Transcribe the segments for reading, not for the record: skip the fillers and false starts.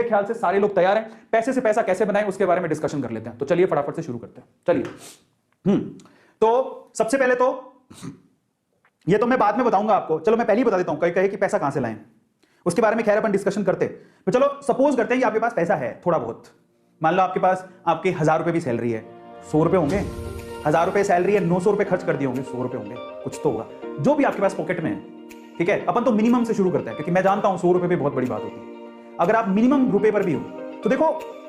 मेरे ख्याल से सारे लोग तैयार हैं, पैसे से पैसा कैसे बनाएं उसके बारे में डिस्कशन कर लेते हैं। तो चलिए फटाफट से शुरू करते हैं। चलिए तो सबसे पहले तो ये तो मैं बाद में बताऊंगा आपको, चलो मैं पहले ही बता देता हूं, कहीं कहे कि पैसा कहां से लाएं, उसके बारे में खैर अपन डिस्कशन करते। तो चलो सपोज करते हैं कि आपके पास पैसा है थोड़ा बहुत, मान लो आपके पास आपके 1000 रुपए भी सैलरी है, 100 रुपए होंगे, 1000 रुपए सैलरी है, 900 रुपए खर्च कर दिए होंगे, 100 रुपए होंगे, कुछ तो होगा जो भी आपके पास पॉकेट में है। ठीक है, अपन तो मिनिमम से शुरू करते हैं, क्योंकि मैं जानता हूं 100 रुपए भी बहुत बड़ी बात होती है। अगर आप मिनिमम रुपए पर भी हो तो देखो,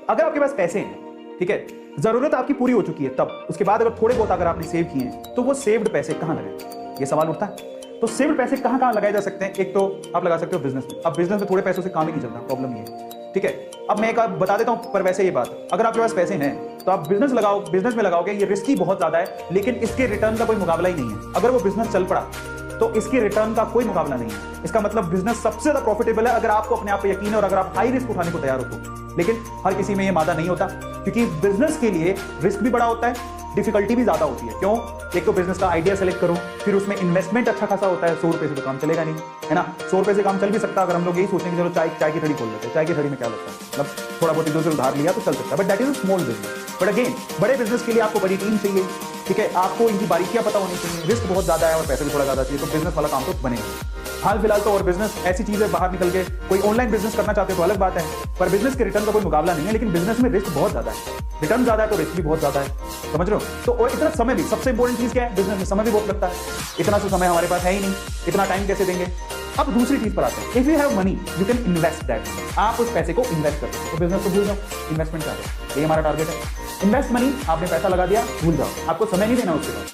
अगर आपके पास पैसे हैं, ठीक है, जरूरत आपकी पूरी हो चुकी है, तब उसके बाद अगर थोड़े बहुत अगर आपने सेव किए हैं तो वो सेव्ड पैसे कहां लगाए, ये सवाल उठता है। तो सेव्ड पैसे कहां कहां लगाए जा सकते हैं? एक तो आप लगा सकते हो बिजनेस में। अब बिजनेस में थोड़े पैसों से काम ही नहीं चलता, प्रॉब्लम ये है। ठीक है, अब मैं एक बता देता हूं, पर वैसे ये बात, अगर आपके पास पैसे हैं तो आप बिजनेस लगाओ, बिजनेस में लगाओगे, ये रिस्की बहुत ज्यादा है, लेकिन इसके रिटर्न का कोई मुकाबला ही नहीं है। अगर वो बिजनेस चल पड़ा तो इसके रिटर्न का कोई मुकाबला नहीं है। इसका मतलब बिजनेस सबसे ज्यादा प्रॉफिटेबल है अगर आपको अपने आप पे यकीन है और अगर आप हाई रिस्क उठाने को तैयार हो तो। लेकिन हर किसी में ये मादा नहीं होता, क्योंकि बिजनेस के लिए रिस्क भी बड़ा होता है, डिफिकल्टी भी ज्यादा होती है। क्यों? एक तो बिजनेस का आइडिया सेलेक्ट करो, फिर उसमें इन्वेस्टमेंट अच्छा खासा होता है। 100 रुपए से तो काम चलेगा नहीं, है ना। 100 रुपए से काम चल भी सकता है अगर हम लोग यही सोचें कि चलो चाय की थड़ी खोल लेते हैं। चाय की थड़ी में क्या लगता है, मतलब थोड़ा बहुत इधर से उधार लिया तो चल सकता है, but that is a small business. But again, बड़े बिजनेस के लिए आपको बड़ी टीम चाहिए, ठीक है, आपको इनकी बारीकियां पता होनी चाहिए, रिस्क बहुत ज्यादा है और पैसे भी थोड़ा ज्यादा चाहिए, तो बिजनेस वाला काम तो बनेगा। हाल फिलहाल तो और बिजनेस ऐसी चीज है, बाहर निकल के कोई ऑनलाइन बिजनेस करना चाहते हो तो अलग बात है, पर बिजनेस के रिटर्न का कोई मुकाबला नहीं है। लेकिन बिजनेस में रिस्क बहुत ज्यादा है, रिटर्न ज्यादा है तो रिस्क भी बहुत ज्यादा है, समझ रहे हो। तो और इतना समय भी, सबसे इंपॉर्टेंट चीज क्या है, बिजनेस में समय भी बहुत लगता है। इतना तो समय हमारे पास है ही नहीं, इतना टाइम कैसे देंगे। अब दूसरी चीज पर आते हैं, if you have money you can invest that. आप उस पैसे को इन्वेस्ट कर सकते हो। तो बिजनेस को भूल जाओ, इन्वेस्टमेंट क्या है, ये हमारा टारगेट है। इन्वेस्ट मनी, आपने पैसा लगा दिया, भूल जाओ, आपको समय नहीं देना उसके बाद,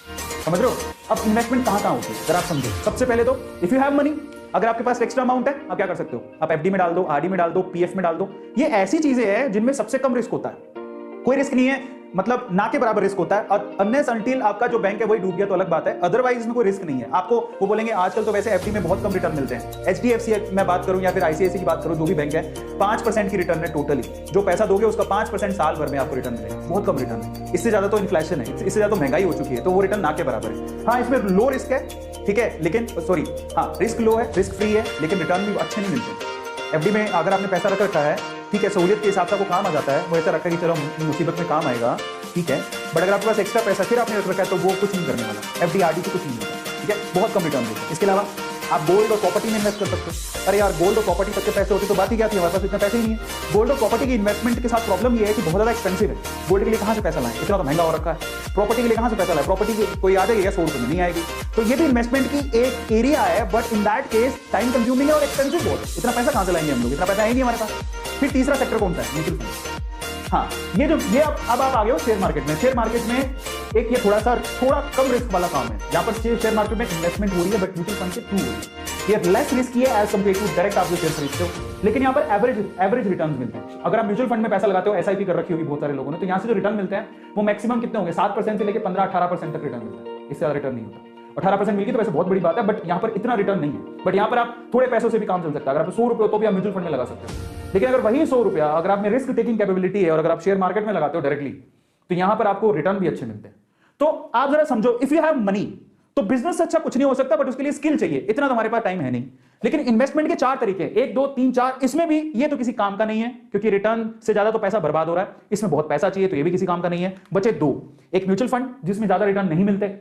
समझ रहे हो। अब इन्वेस्टमेंट कहां कहां होती है जरा आप समझो। सबसे पहले तो इफ यू हैव मनी, अगर आपके पास एक्स्ट्रा अमाउंट है, आप क्या कर सकते हो, आप एफडी में डाल दो, आरडी में डाल दो, पीएफ में डाल दो। ये ऐसी चीजें हैं जिनमें सबसे कम रिस्क होता है, कोई रिस्क नहीं है, मतलब ना के बराबर रिस्क होता है। और अनलेस अनटिल आपका जो बैंक है वही डूब गया तो अलग बात है, अदरवाइज इसमें कोई रिस्क नहीं है। आपको वो बोलेंगे आजकल तो वैसे एफडी में बहुत कम रिटर्न मिलते हैं। एचडीएफसी मैं बात करूं या फिर आईसीआईसी की बात करूं, जो भी बैंक है, 5% की रिटर्न है टोटली। जो पैसा दोगे उसका 5% साल भर में आपको रिटर्न मिलेगा, बहुत कम रिटर्न है। इससे ज्यादा तो इन्फ्लेशन है, इससे ज्यादा तो महंगाई हो चुकी है, तो वो रिटर्न ना के बराबर है। हाँ, इसमें लो रिस्क है, ठीक है, लेकिन सॉरी, हाँ रिस्क लो है, रिस्क फ्री है, लेकिन रिटर्न भी अच्छे नहीं मिलते। एफडी में अगर आपने पैसा रख रखा है, ठीक है, सहूलियत के हिसाब से वो काम आ जाता है, वो ऐसा रखा है कि चलो मुसीबत में काम आएगा, ठीक है। बट अगर आपके पास एक्स्ट्रा पैसा फिर आपने रख रखा है तो वो कुछ नहीं करने वाला, एफडी आरडी से कुछ नहीं होता, ठीक है, बहुत कम रिटर्न देगा। इसके अलावा आप गोल्ड और प्रॉपर्टी में इन्वेस्ट कर सकते हो। अरे यार, गोल्ड और प्रॉपर्टी तक के पैसे होते तो बात ही क्या थी, हमारे पास इतना पैसे ही नहीं है। गोल्ड और प्रॉपर्टी की इन्वेस्टमेंट के साथ प्रॉब्लम ये है कि बहुत ज्यादा एक्सपेंसिव है। गोल्ड के लिए कहां से पैसा लाएं, इतना तो महंगा हो रखा है। प्रॉपर्टी के लिए कहां से पैसा लाएं, प्रॉपर्टी की कोई आ जाएगी 100 रुपए में, नहीं आएगी। तो ये भी इन्वेस्टमेंट की एक एरिया है, but in that case time consuming है और एक्सपेंसिव बहुत है। इतना पैसा कहां से लाएंगे हम लोग, इतना पैसा है नहीं हमारे पास। फिर तीसरा सेक्टर कौन सा है, म्यूचुअल फंड। हाँ, ये अब आप आ गए हो शेयर मार्केट में। शेयर मार्केट में एक ये थोड़ा कम रिस्क वाला काम है, जहां पर शेयर मार्केट में इन्वेस्टमेंट हो रही है, बट म्यूचुअल फंड के थ्रू हो रही है। ये लेस रिस्क है एज कंपेयर टू डायरेक्ट आप जो शेयर खरीदते हो, लेकिन यहाँ पर एवरेज रिटर्न मिलते हैं। अगर आप म्यूचुअल फंड में पैसा लगाते हो, एसआईपी कर रखी होगी बहुत सारे लोगों ने, तो यहाँ से जो रिटर्न मिलते हैं वो मैक्सिमम कितने होंगे, 7% से लेकर 15-18% तक रिटर्न मिलता है, इससे ज्यादा रिटर्न नहीं होता। 18% मिल गई तो वैसे बहुत बड़ी बात है, बट यहाँ पर इतना रिटर्न नहीं है। बट यहाँ पर आप थोड़े पैसों से भी काम चल सकता है। अगर आप 100 रुपए हो तो भी आप म्यूचुअल फंड में लगा सकते हो, लेकिन अगर वही 100 रुपया अगर आप में रिस्क टेकिंग कैपेबिलिटी है और अगर आप शेयर मार्केट में लगाते हो डायरेक्टली, तो यहाँ पर आपको रिटर्न भी अच्छे मिलते हैं। तो आप जरा समझो, इफ यू हैव मनी तो बिजनेस से अच्छा कुछ नहीं हो सकता, बट उसके लिए स्किल चाहिए, इतना तो हमारे पास टाइम है नहीं। लेकिन इन्वेस्टमेंट के 4 तरीके, 1 2 3 4, इसमें भी ये तो किसी काम का नहीं है, क्योंकि रिटर्न से ज्यादा तो पैसा बर्बाद हो रहा है। इसमें बहुत पैसा चाहिए, तो ये भी किसी काम का नहीं है। बचे 2, एक म्यूचुअल फंड जिसमें ज्यादा रिटर्न नहीं मिलते,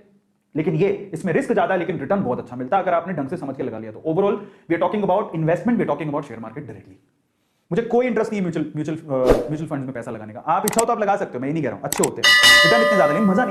लेकिन ये इसमें रिस्क ज्यादा है लेकिन रिटर्न बहुत अच्छा मिलता है अगर आपने ढंग से समझ के लगा लिया तो। Overall we are talking about investment, we are talking about share market directly. मुझे कोई इंटरेस्ट नहीं है म्यूचुअल फंड्स में पैसा लगाने का। आप इच्छा हो तो आप लगा सकते हो, मैं ये नहीं कह रहा हूं, अच्छे होते हैं, रिटर्न इतने ज्यादा नहीं, मजा नहीं।